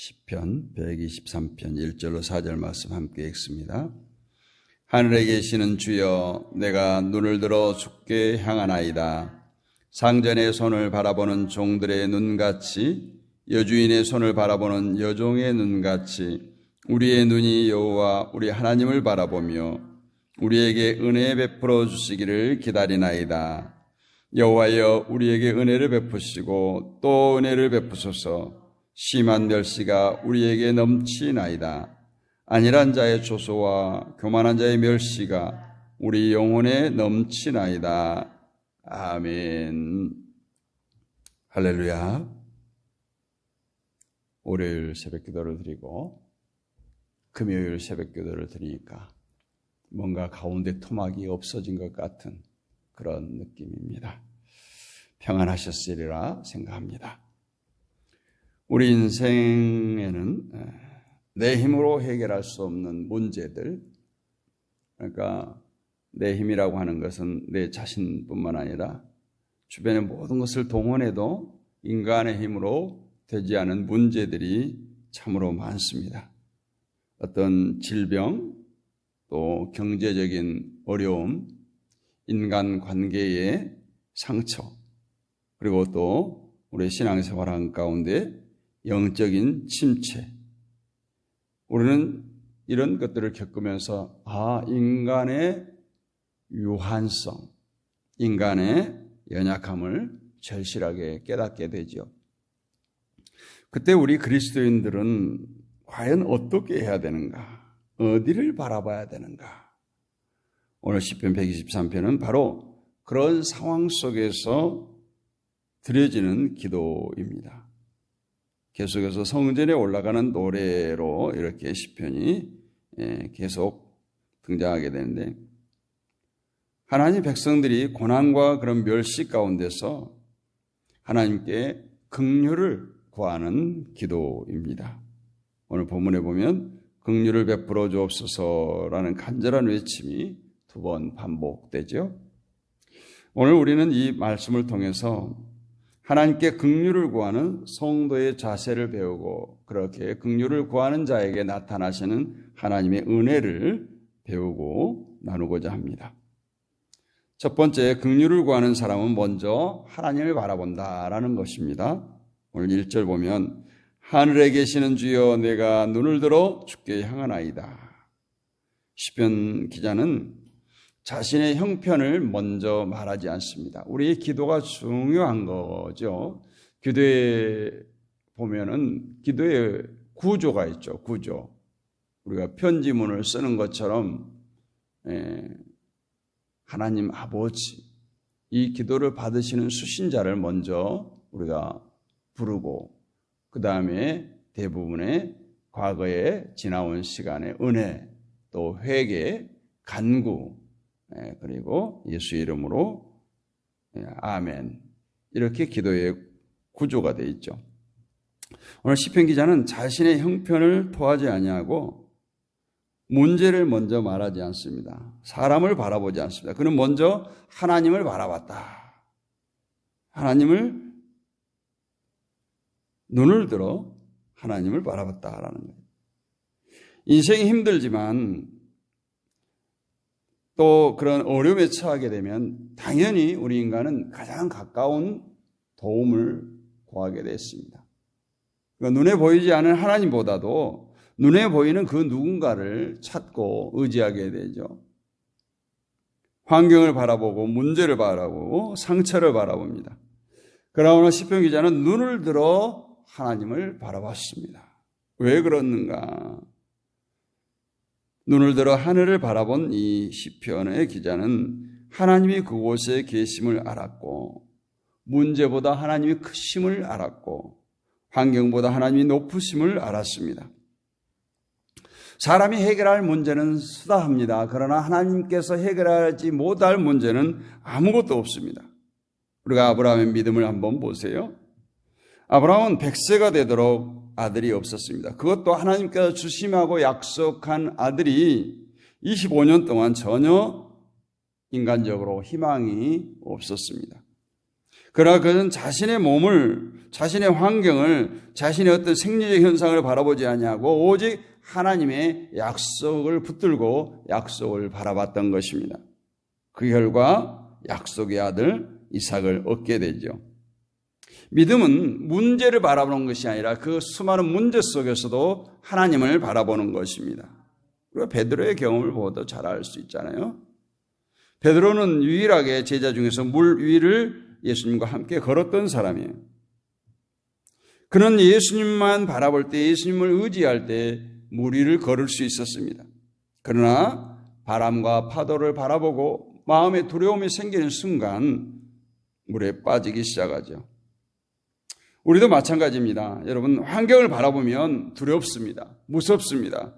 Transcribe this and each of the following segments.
시편 123편 1절로 4절 말씀 함께 읽습니다. 하늘에 계시는 주여, 내가 눈을 들어 주께 향하나이다. 상전의 손을 바라보는 종들의 눈같이, 여주인의 손을 바라보는 여종의 눈같이 우리의 눈이 여호와 우리 하나님을 바라보며 우리에게 은혜 베풀어 주시기를 기다리나이다. 여호와여, 우리에게 은혜를 베푸시고 또 은혜를 베푸소서. 심한 멸시가 우리에게 넘치나이다. 안일한 자의 조소와 교만한 자의 멸시가 우리 영혼에 넘치나이다. 아멘. 할렐루야. 월요일 새벽 기도를 드리고 금요일 새벽 기도를 드리니까 뭔가 가운데 토막이 없어진 것 같은 그런 느낌입니다. 평안하셨으리라 생각합니다. 우리 인생에는 내 힘으로 해결할 수 없는 문제들, 그러니까 내 힘이라고 하는 것은 내 자신뿐만 아니라 주변의 모든 것을 동원해도 인간의 힘으로 되지 않은 문제들이 참으로 많습니다. 어떤 질병, 또 경제적인 어려움, 인간관계의 상처, 그리고 또 우리 신앙생활 가운데 영적인 침체. 우리는 이런 것들을 겪으면서 인간의 유한성, 인간의 연약함을 절실하게 깨닫게 되죠. 그때 우리 그리스도인들은 과연 어떻게 해야 되는가? 어디를 바라봐야 되는가? 오늘 시편 123편은 바로 그런 상황 속에서 드려지는 기도입니다. 계속해서 성전에 올라가는 노래로 이렇게 시편이 계속 등장하게 되는데, 하나님 백성들이 고난과 그런 멸시 가운데서 하나님께 긍휼을 구하는 기도입니다. 오늘 본문에 보면 긍휼을 베풀어 주옵소서라는 간절한 외침이 2번 반복되죠. 오늘 우리는 이 말씀을 통해서 하나님께 긍휼을 구하는 성도의 자세를 배우고, 그렇게 긍휼을 구하는 자에게 나타나시는 하나님의 은혜를 배우고 나누고자 합니다. 첫 번째, 긍휼을 구하는 사람은 먼저 하나님을 바라본다라는 것입니다. 오늘 1절 보면 하늘에 계시는 주여, 내가 눈을 들어 주께 향하나이다. 시편 기자는 자신의 형편을 먼저 말하지 않습니다. 우리의 기도가 중요한 거죠. 기도에 보면은 기도의 구조가 있죠. 구조. 우리가 편지문을 쓰는 것처럼 하나님 아버지, 이 기도를 받으시는 수신자를 먼저 우리가 부르고, 그 다음에 대부분의 과거에 지나온 시간의 은혜, 또 회개, 간구, 그리고 예수 이름으로 아멘, 이렇게 기도의 구조가 되어 있죠. 오늘 시편 기자는 자신의 형편을 토하지 아니하고 문제를 먼저 말하지 않습니다. 사람을 바라보지 않습니다. 그는 먼저 하나님을 바라봤다. 하나님을 눈을 들어 하나님을 바라봤다라는 거예요. 인생이 힘들지만 또 그런 어려움에 처하게 되면 당연히 우리 인간은 가장 가까운 도움을 구하게 됐습니다. 그러니까 눈에 보이지 않은 하나님보다도 눈에 보이는 그 누군가를 찾고 의지하게 되죠. 환경을 바라보고 문제를 바라보고 상처를 바라봅니다. 그러나 오늘 시편 기자는 눈을 들어 하나님을 바라봤습니다. 왜 그렇는가? 눈을 들어 하늘을 바라본 이 시편의 기자는 하나님이 그곳에 계심을 알았고, 문제보다 하나님이 크심을 알았고, 환경보다 하나님이 높으심을 알았습니다. 사람이 해결할 문제는 수다합니다. 그러나 하나님께서 해결하지 못할 문제는 아무것도 없습니다. 우리가 아브라함의 믿음을 한번 보세요. 아브라함은 100세가 되도록 아들이 없었습니다. 그것도 하나님께서 주심하고 약속한 아들이 25년 동안 전혀 인간적으로 희망이 없었습니다. 그러나 그는 자신의 몸을, 자신의 환경을, 자신의 어떤 생리적 현상을 바라보지 아니하고 오직 하나님의 약속을 붙들고 약속을 바라봤던 것입니다. 그 결과 약속의 아들 이삭을 얻게 되죠. 믿음은 문제를 바라보는 것이 아니라 그 수많은 문제 속에서도 하나님을 바라보는 것입니다. 우리가 베드로의 경험을 보도 잘 알 수 있잖아요. 베드로는 유일하게 제자 중에서 물 위를 예수님과 함께 걸었던 사람이에요. 그는 예수님만 바라볼 때, 예수님을 의지할 때 물 위를 걸을 수 있었습니다. 그러나 바람과 파도를 바라보고 마음에 두려움이 생기는 순간 물에 빠지기 시작하죠. 우리도 마찬가지입니다. 여러분, 환경을 바라보면 두렵습니다. 무섭습니다.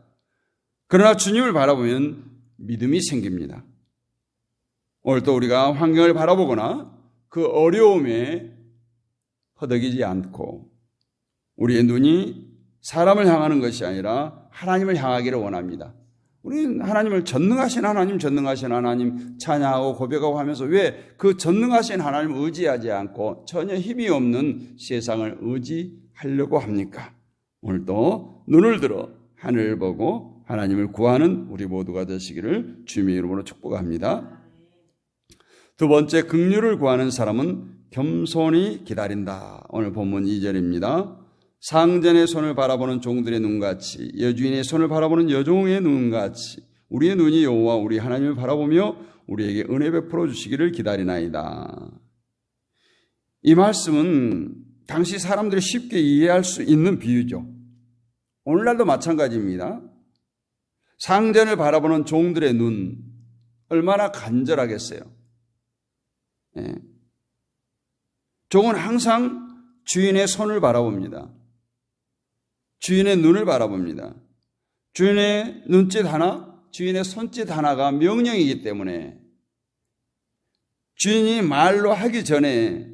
그러나 주님을 바라보면 믿음이 생깁니다. 오늘 또 우리가 환경을 바라보거나 그 어려움에 허덕이지 않고 우리의 눈이 사람을 향하는 것이 아니라 하나님을 향하기를 원합니다. 우리는 하나님을 전능하신 하나님 찬양하고 고백하고 하면서 왜 그 전능하신 하나님을 의지하지 않고 전혀 힘이 없는 세상을 의지하려고 합니까? 오늘도 눈을 들어 하늘을 보고 하나님을 구하는 우리 모두가 되시기를 주님의 이름으로 축복합니다. 두 번째, 긍휼을 구하는 사람은 겸손히 기다린다. 오늘 본문 2절입니다. 상전의 손을 바라보는 종들의 눈같이 여주인의 손을 바라보는 여종의 눈같이 우리의 눈이 여호와 우리 하나님을 바라보며 우리에게 은혜 베풀어 주시기를 기다리나이다. 이 말씀은 당시 사람들이 쉽게 이해할 수 있는 비유죠. 오늘날도 마찬가지입니다. 상전을 바라보는 종들의 눈 얼마나 간절하겠어요. 예. 종은 항상 주인의 손을 바라봅니다. 주인의 눈을 바라봅니다. 주인의 눈짓 하나, 주인의 손짓 하나가 명령이기 때문에 주인이 말로 하기 전에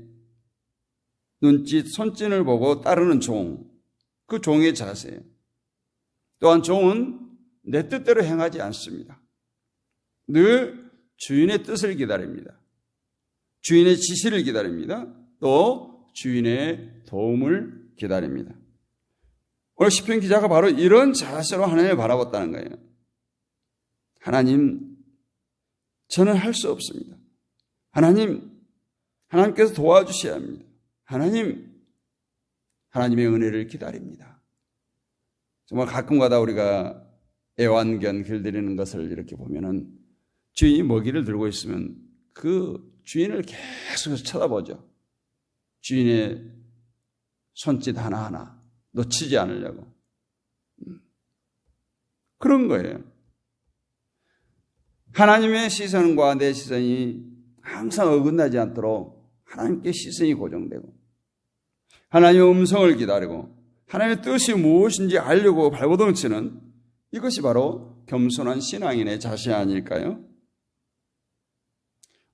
눈짓, 손짓을 보고 따르는 종, 그 종의 자세예요. 또한 종은 내 뜻대로 행하지 않습니다. 늘 주인의 뜻을 기다립니다. 주인의 지시를 기다립니다. 또 주인의 도움을 기다립니다. 오늘 시편 기자가 바로 이런 자세로 하나님을 바라봤다는 거예요. 하나님, 저는 할 수 없습니다. 하나님께서 도와주셔야 합니다. 하나님의 은혜를 기다립니다. 정말 가끔가다 우리가 애완견 길들이는 것을 이렇게 보면은 주인이 먹이를 들고 있으면 그 주인을 계속해서 쳐다보죠. 주인의 손짓 하나하나 놓치지 않으려고. 그런 거예요. 하나님의 시선과 내 시선이 항상 어긋나지 않도록 하나님께 시선이 고정되고 하나님의 음성을 기다리고 하나님의 뜻이 무엇인지 알려고 발버둥치는 이것이 바로 겸손한 신앙인의 자세 아닐까요?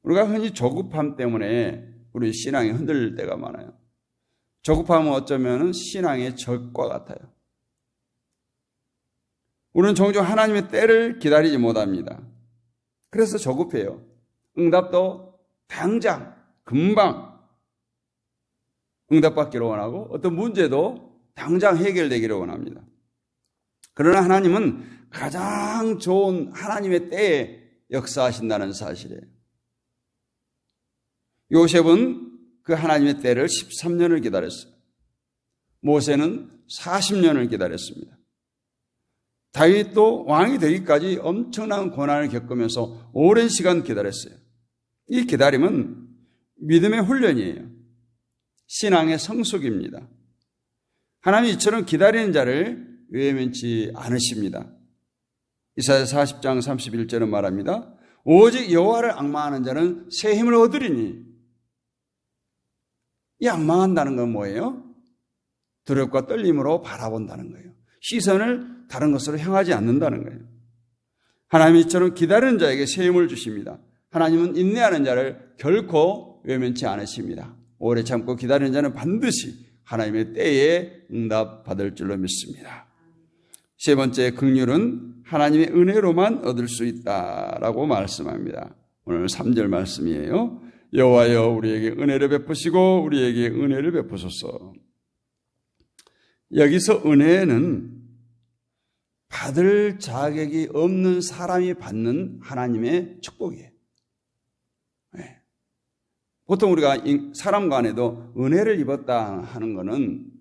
우리가 흔히 조급함 때문에 우리 신앙이 흔들릴 때가 많아요. 조급함은 어쩌면 신앙의 적과 같아요. 우리는 종종 하나님의 때를 기다리지 못합니다. 그래서 조급해요. 응답도 당장, 금방 응답받기를 원하고 어떤 문제도 당장 해결되기를 원합니다. 그러나 하나님은 가장 좋은 하나님의 때에 역사하신다는 사실이에요. 요셉은 그 하나님의 때를 13년을 기다렸어요. 모세는 40년을 기다렸습니다. 다윗도 왕이 되기까지 엄청난 고난을 겪으면서 오랜 시간 기다렸어요. 이 기다림은 믿음의 훈련이에요. 신앙의 성숙입니다. 하나님이 이처럼 기다리는 자를 외면치 않으십니다. 이사야 40장 31절은 말합니다. 오직 여호와를 앙망하는 자는 새 힘을 얻으리니. 이 앙망한다는 건 뭐예요? 두렵과 떨림으로 바라본다는 거예요. 시선을 다른 것으로 향하지 않는다는 거예요. 하나님이 이처럼 기다리는 자에게 새 힘을 주십니다. 하나님은 인내하는 자를 결코 외면치 않으십니다. 오래 참고 기다리는 자는 반드시 하나님의 때에 응답받을 줄로 믿습니다. 세 번째, 긍휼은 하나님의 은혜로만 얻을 수 있다라고 말씀합니다. 오늘 3절 말씀이에요. 여호와여 우리에게 은혜를 베푸시고 우리에게 은혜를 베푸소서. 여기서 은혜는 받을 자격이 없는 사람이 받는 하나님의 축복이에요. 네. 보통 우리가 사람 간에도 은혜를 입었다 하는 것은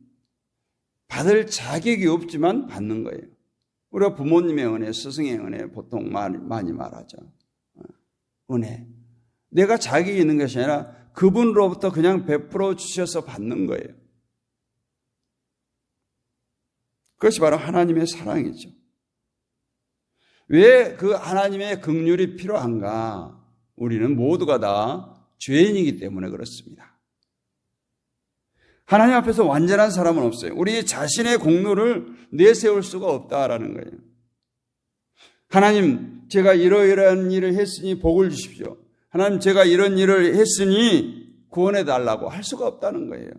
받을 자격이 없지만 받는 거예요. 우리가 부모님의 은혜, 스승의 은혜 보통 많이 말하죠. 은혜. 내가 자격이 있는 것이 아니라 그분으로부터 그냥 베풀어 주셔서 받는 거예요. 그것이 바로 하나님의 사랑이죠. 왜 그 하나님의 긍휼이 필요한가? 우리는 모두가 다 죄인이기 때문에 그렇습니다. 하나님 앞에서 완전한 사람은 없어요. 우리 자신의 공로를 내세울 수가 없다라는 거예요. 하나님, 제가 이러이러한 일을 했으니 복을 주십시오. 하나님, 제가 이런 일을 했으니 구원해 달라고 할 수가 없다는 거예요.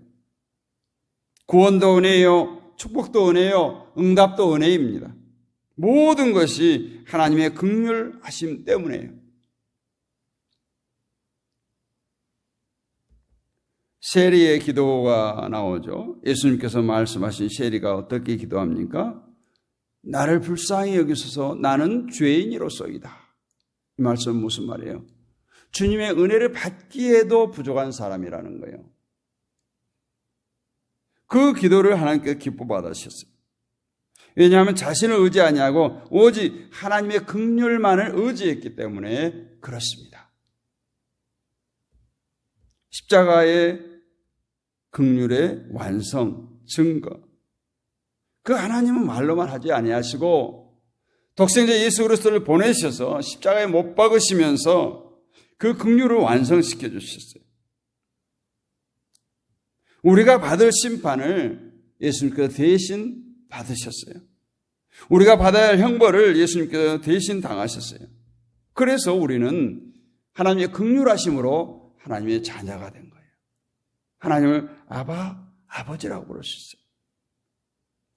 구원도 은혜요, 축복도 은혜요, 응답도 은혜입니다. 모든 것이 하나님의 긍휼하심 때문에요. 세리의 기도가 나오죠. 예수님께서 말씀하신 세리가 어떻게 기도합니까? 나를 불쌍히 여기소서 나는 죄인이로소이다. 이 말씀은 무슨 말이에요? 주님의 은혜를 받기에도 부족한 사람이라는 거예요. 그 기도를 하나님께서 기뻐 받으셨어요. 왜냐하면 자신을 의지하지 않고 오직 하나님의 긍휼만을 의지했기 때문에 그렇습니다. 십자가의 긍휼의 완성, 증거. 그 하나님은 말로만 하지 아니하시고 독생자 예수 그리스도를 보내셔서 십자가에 못 박으시면서 그 긍휼을 완성시켜 주셨어요. 우리가 받을 심판을 예수님께서 대신 받으셨어요. 우리가 받아야 할 형벌을 예수님께서 대신 당하셨어요. 그래서 우리는 하나님의 긍휼하심으로 하나님의 자녀가 된 거예요. 하나님을 아버지라고 부르셨어요.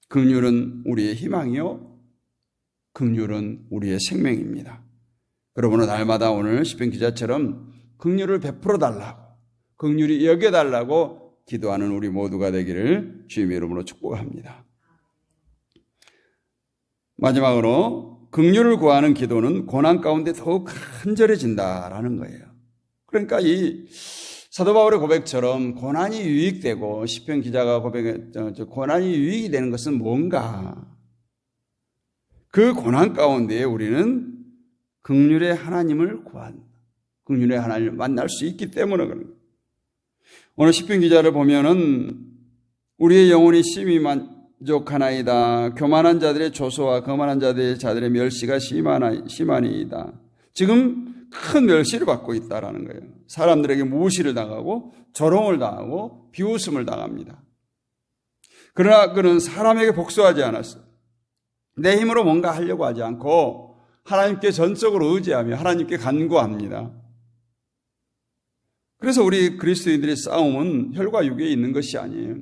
긍휼은 우리의 희망이요, 긍휼은 우리의 생명입니다. 그러므로 날마다 오늘 시편 기자처럼 긍휼을 베풀어 달라고, 긍휼히 여겨 달라고 기도하는 우리 모두가 되기를 주님의 이름으로 축복합니다. 마지막으로 긍휼을 구하는 기도는 고난 가운데 더욱 간절해진다라는 거예요. 그러니까 이 사도 바울의 고백처럼 고난이 유익되고 시편 기자가 고백했죠. 고난이 유익이 되는 것은 뭔가? 그 고난 가운데 우리는 긍휼의 하나님을 구한다. 긍휼의 하나님을 만날 수 있기 때문에 그런 거예요. 오늘 시편 기자를 보면은 우리의 영혼이 심히 만족하나이다. 교만한 자들의 조소와 거만한 자들의 멸시가 심하니이다. 지금 큰 멸시를 받고 있다라는 거예요. 사람들에게 무시를 당하고 조롱을 당하고 비웃음을 당합니다. 그러나 그는 사람에게 복수하지 않았어요. 내 힘으로 뭔가 하려고 하지 않고 하나님께 전적으로 의지하며 하나님께 간구합니다. 그래서 우리 그리스도인들의 싸움은 혈과 육에 있는 것이 아니에요.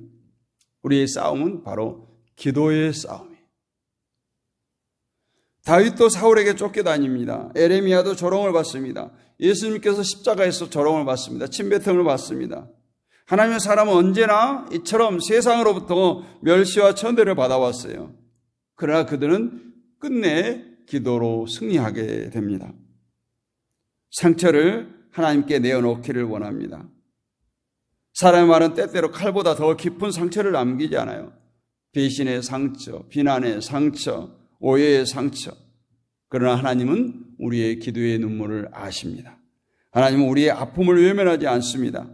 우리의 싸움은 바로 기도의 싸움이에요. 다윗도 사울에게 쫓겨다닙니다. 에레미야도 조롱을 받습니다. 예수님께서 십자가에서 조롱을 받습니다. 침뱉음을 받습니다. 하나님의 사람은 언제나 이처럼 세상으로부터 멸시와 천대를 받아왔어요. 그러나 그들은 끝내 기도로 승리하게 됩니다. 상처를 하나님께 내어놓기를 원합니다. 사람의 말은 때때로 칼보다 더 깊은 상처를 남기지 않아요. 배신의 상처, 비난의 상처, 오해의 상처. 그러나 하나님은 우리의 기도의 눈물을 아십니다. 하나님은 우리의 아픔을 외면하지 않습니다.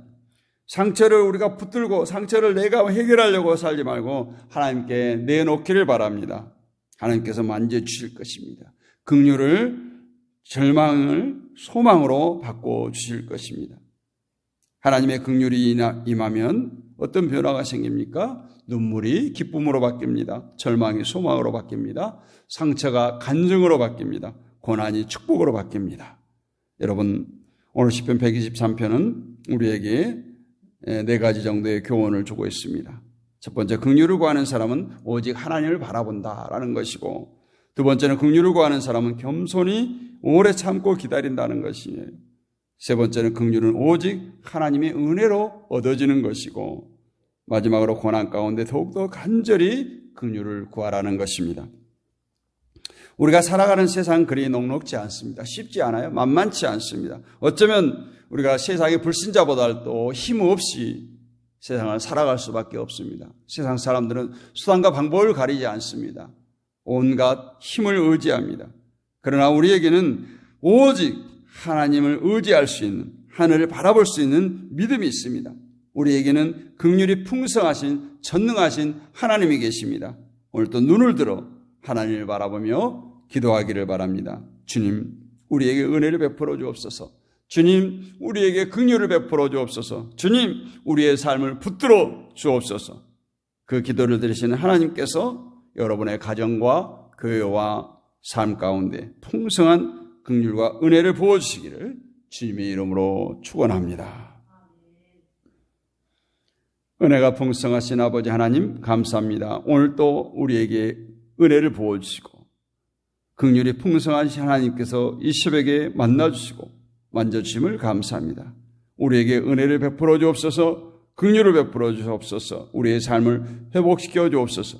상처를 우리가 붙들고 상처를 내가 해결하려고 살지 말고 하나님께 내놓기를 바랍니다. 하나님께서 만져주실 것입니다. 긍휼을, 절망을 소망으로 바꿔주실 것입니다. 하나님의 긍휼이 임하면 어떤 변화가 생깁니까? 눈물이 기쁨으로 바뀝니다. 절망이 소망으로 바뀝니다. 상처가 간증으로 바뀝니다. 고난이 축복으로 바뀝니다. 여러분, 오늘 시편 123편은 우리에게 4가지 정도의 교훈을 주고 있습니다. 첫 번째, 긍휼을 구하는 사람은 오직 하나님을 바라본다라는 것이고, 두 번째는 긍휼을 구하는 사람은 겸손히 오래 참고 기다린다는 것이에요. 세 번째는 긍휼은 오직 하나님의 은혜로 얻어지는 것이고, 마지막으로 고난 가운데 더욱더 간절히 긍휼을 구하라는 것입니다. 우리가 살아가는 세상 그리 녹록지 않습니다. 쉽지 않아요. 만만치 않습니다. 어쩌면 우리가 세상의 불신자보다도 힘없이 세상을 살아갈 수밖에 없습니다. 세상 사람들은 수단과 방법을 가리지 않습니다. 온갖 힘을 의지합니다. 그러나 우리에게는 오직 하나님을 의지할 수 있는, 하늘을 바라볼 수 있는 믿음이 있습니다. 우리에게는 긍휼이 풍성하신, 전능하신 하나님이 계십니다. 오늘 또 눈을 들어 하나님을 바라보며 기도하기를 바랍니다. 주님, 우리에게 은혜를 베풀어 주옵소서. 주님, 우리에게 긍휼을 베풀어 주옵소서. 주님, 우리의 삶을 붙들어 주옵소서. 그 기도를 들으시는 하나님께서 여러분의 가정과 교회와 삶 가운데 풍성한 긍휼과 은혜를 부어주시기를 주님의 이름으로 축원합니다. 은혜가 풍성하신 아버지 하나님 감사합니다. 오늘 또 우리에게 은혜를 부어주시고 긍휼이 풍성하신 하나님께서 이 새벽에 만나주시고 만져주심을 감사합니다. 우리에게 은혜를 베풀어 주옵소서, 긍휼을 베풀어 주옵소서, 우리의 삶을 회복시켜 주옵소서.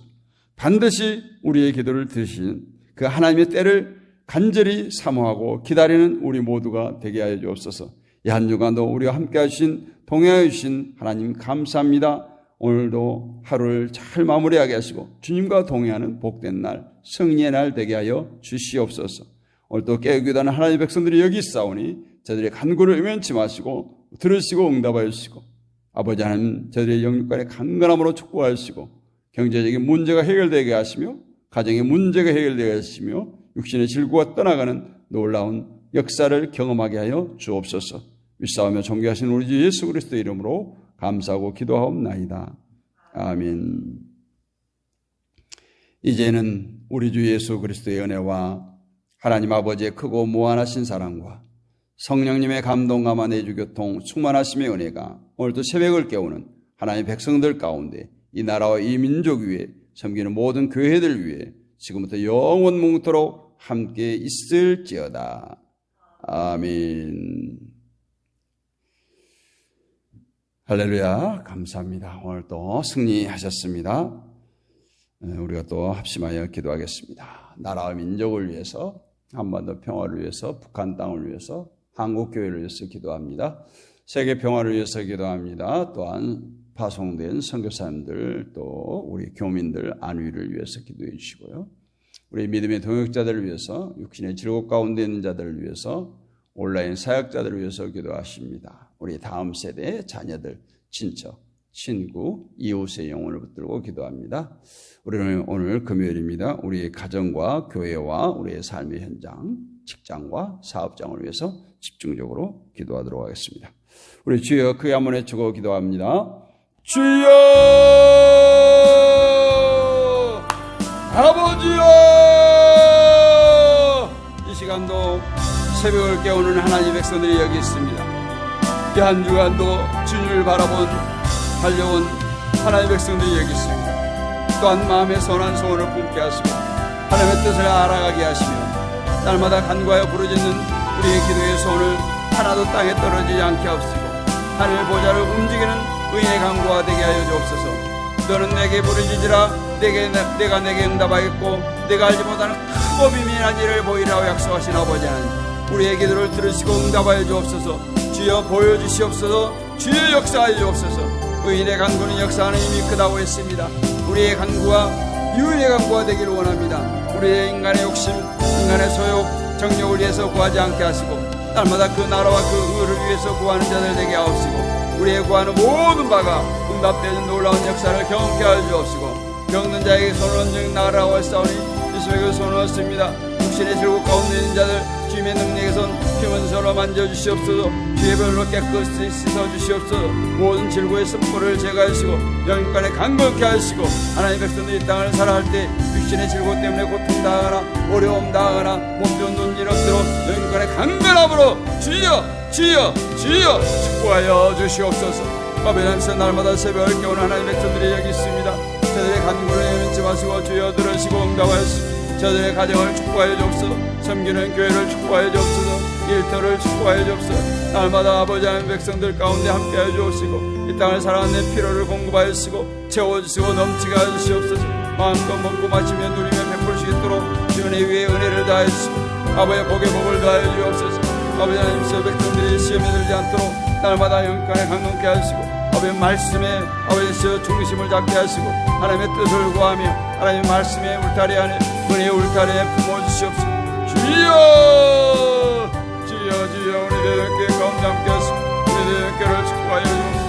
반드시 우리의 기도를 들으시는 그 하나님의 때를 간절히 사모하고 기다리는 우리 모두가 되게 하여 주옵소서. 이 한 주간도 우리와 함께 하신, 동행하여 주신 하나님 감사합니다. 오늘도 하루를 잘 마무리하게 하시고 주님과 동행하는 복된 날, 승리의 날 되게 하여 주시옵소서. 오늘도 깨어기도하는 하나님의 백성들이 여기 있사오니 저들의 간구를 외면치 마시고 들으시고 응답하여 주시고, 아버지 하나님 저들의 영육간의 강건함으로 축복하시고 경제적인 문제가 해결되게 하시며 가정의 문제가 해결되게 하시며 육신의 질고가 떠나가는 놀라운 역사를 경험하게 하여 주옵소서. 윗사오며 존귀하신 우리 주 예수 그리스도의 이름으로 감사하고 기도하옵나이다. 아멘. 이제는 우리 주 예수 그리스도의 은혜와 하나님 아버지의 크고 무한하신 사랑과 성령님의 감동감화 내주교통 충만하심의 은혜가 오늘도 새벽을 깨우는 하나님의 백성들 가운데 이 나라와 이 민족 위에 섬기는 모든 교회들 위에 지금부터 영원 뭉토록 함께 있을지어다. 아멘. 할렐루야. 감사합니다. 오늘 또 승리하셨습니다. 우리가 또 합심하여 기도하겠습니다. 나라와 민족을 위해서, 한반도 평화를 위해서, 북한 땅을 위해서, 한국교회를 위해서 기도합니다. 세계 평화를 위해서 기도합니다. 또한 파송된 선교사님들, 또 우리 교민들 안위를 위해서 기도해 주시고요. 우리 믿음의 동역자들을 위해서, 육신의 질곡 가운데 있는 자들을 위해서, 온라인 사역자들을 위해서 기도하십니다. 우리 다음 세대의 자녀들, 친척, 친구, 이웃의 영혼을 붙들고 기도합니다. 우리는 오늘 금요일입니다. 우리의 가정과 교회와 우리의 삶의 현장, 직장과 사업장을 위해서 집중적으로 기도하도록 하겠습니다. 우리 주여 크게 한번 외치고 기도합니다. 주여, 아버지여, 이 시간도 새벽을 깨우는 하나님의 백성들이 여기 있습니다. 이 한 주간도 주님을 바라본 달려온 하나님의 백성들이 여기 있습니다. 또한 마음의 선한 소원을 품게 하시고 하나님의 뜻을 알아가게 하시며 날마다 간구하여 부르짖는 우리의 기도의 소원을 하나도 땅에 떨어지지 않게 하옵시고 하늘 보좌를 움직이는 의의 강구가 되게 하여 주옵소서. 너는 내게 부르짖으라 내가 내게 응답하겠고 내가 알지 못하는 크고 비밀한 일을 보이라고 약속하신 아버지 하나님, 우리의 기도를 들으시고 응답하여 주옵소서. 주여 보여주시옵소서. 주여 역사하여 주옵소서. 의인의 간구는 역사하는 힘이 크다고 했습니다. 우리의 간구와 유일의 간구가 되기를 원합니다. 우리의 인간의 욕심, 인간의 소욕, 정욕을 위해서 구하지 않게 하시고 날마다 그 나라와 그 의를 위해서 구하는 자들 되게 하옵시고 우리의 구하는 모든 바가 응답되는 놀라운 역사를 경험케 하여 주옵시고 겪는 자에게 손을 얹은 나라와 싸우니 이 새벽에 손을 얹습니다. 육신의 질곡 가운데 있는 자들 주님의 능력에선 힘은 서로 만져주시옵소서. 주의 별로 깨끗이 씻어주시옵소서. 모든 질고의 습고를 제거하시고 영육간에 강건케 하시고 하나님의 백성들이 이 땅을 살아갈 때 육신의 질고 때문에 고통당하거나 어려움 당하거나 몸도 눈질없도록 영육간에 강건함으로 주여 축복하여 주시옵소서. 아버지 하나님, 날마다 새벽을 깨우는 하나님의 백성들이 여기 있습니다. 저들의 간구를 내면치 마시고 주여 들으시고 응답하였습니다. 저들의 가정을 축복하여 주옵소서. 섬기는 교회를 축복하여 주옵소서. 일터를 축복하여 주옵소서. 날마다 아버지 하나님 백성들 가운데 함께하여 주옵시고 이 땅을 살아내 필요를 공급하여 주시고 채워주시고 넘치게 하여 주시옵소서. 마음껏 먹고 마시며 누리며 베풀 수 있도록 은혜 위에 은혜를 다해 주시고 아버지의 복에 복을 더하여 주옵소서. 아버지 하나님 저 백성들이 시험에 들지 않도록 날마다 영권에 강건케 하시고 아버지의 말씀에 아버지의 중심을 잡게 하시고 하나님의 뜻을 구하며 하나님의 말씀의 울타리 안에 은혜의 울타리에 품어주시옵소서. 주여 주여 주여 우리 대전교회 가운데 함께 하시고 우리 대전교회를 축복하여 주옵소서.